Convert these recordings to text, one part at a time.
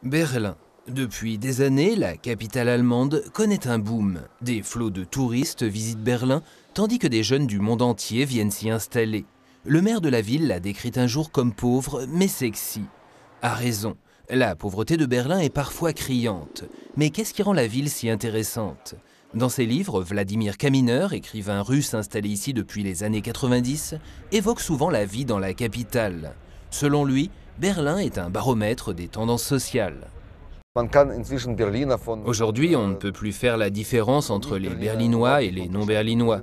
Berlin. Depuis des années, la capitale allemande connaît un boom. Des flots de touristes visitent Berlin, tandis que des jeunes du monde entier viennent s'y installer. Le maire de la ville l'a décrite un jour comme pauvre, mais sexy. A raison, la pauvreté de Berlin est parfois criante. Mais qu'est-ce qui rend la ville si intéressante? Dans ses livres, Vladimir Kaminer, écrivain russe installé ici depuis les années 90, évoque souvent la vie dans la capitale. Selon lui, Berlin est un baromètre des tendances sociales. Aujourd'hui, on ne peut plus faire la différence entre les Berlinois et les non-Berlinois.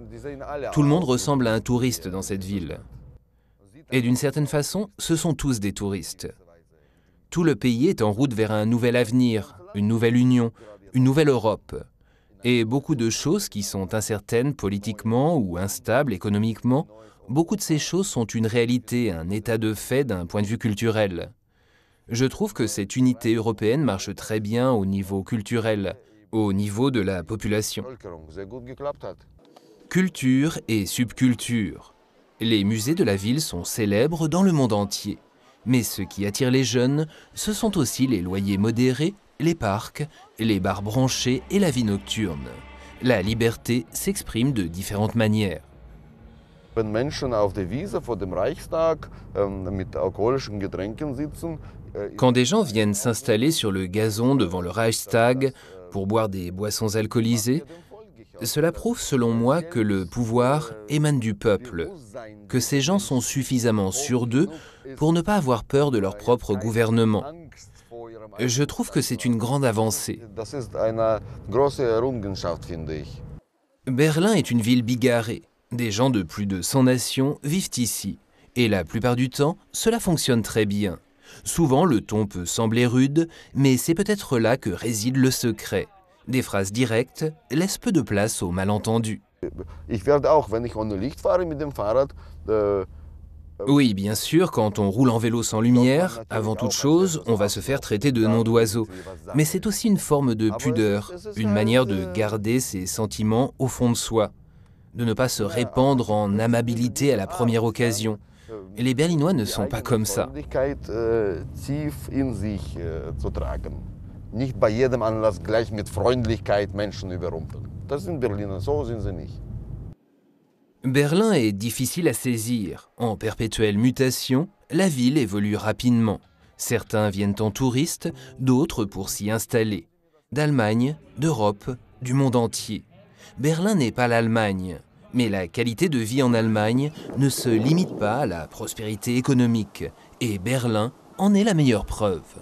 Tout le monde ressemble à un touriste dans cette ville. Et d'une certaine façon, ce sont tous des touristes. Tout le pays est en route vers un nouvel avenir, une nouvelle union, une nouvelle Europe. Et beaucoup de choses qui sont incertaines politiquement ou instables économiquement, beaucoup de ces choses sont une réalité, un état de fait d'un point de vue culturel. Je trouve que cette unité européenne marche très bien au niveau culturel, au niveau de la population. Culture et subculture. Les musées de la ville sont célèbres dans le monde entier. Mais ce qui attire les jeunes, ce sont aussi les loyers modérés, les parcs, les bars branchés et la vie nocturne. La liberté s'exprime de différentes manières. Quand des gens viennent s'installer sur le gazon devant le Reichstag pour boire des boissons alcoolisées, cela prouve selon moi que le pouvoir émane du peuple, que ces gens sont suffisamment sûrs d'eux pour ne pas avoir peur de leur propre gouvernement. Je trouve que c'est une grande avancée. Berlin est une ville bigarrée. Des gens de plus de 100 nations vivent ici. Et la plupart du temps, cela fonctionne très bien. Souvent, le ton peut sembler rude, mais c'est peut-être là que réside le secret. Des phrases directes laissent peu de place aux malentendus. Oui, bien sûr, quand on roule en vélo sans lumière, avant toute chose, on va se faire traiter de nom d'oiseau. Mais c'est aussi une forme de pudeur, une manière de garder ses sentiments au fond de soi, de ne pas se répandre en amabilité à la première occasion. Et les Berlinois ne sont pas comme ça. Nicht bei jedem Anlass gleich mit Freundlichkeit Menschen überrumpeln. Das sind Berliner, so sind sie nicht. Berlin est difficile à saisir. En perpétuelle mutation, la ville évolue rapidement. Certains viennent en touristes, d'autres pour s'y installer. D'Allemagne, d'Europe, du monde entier. Berlin n'est pas l'Allemagne, mais la qualité de vie en Allemagne ne se limite pas à la prospérité économique. Et Berlin en est la meilleure preuve.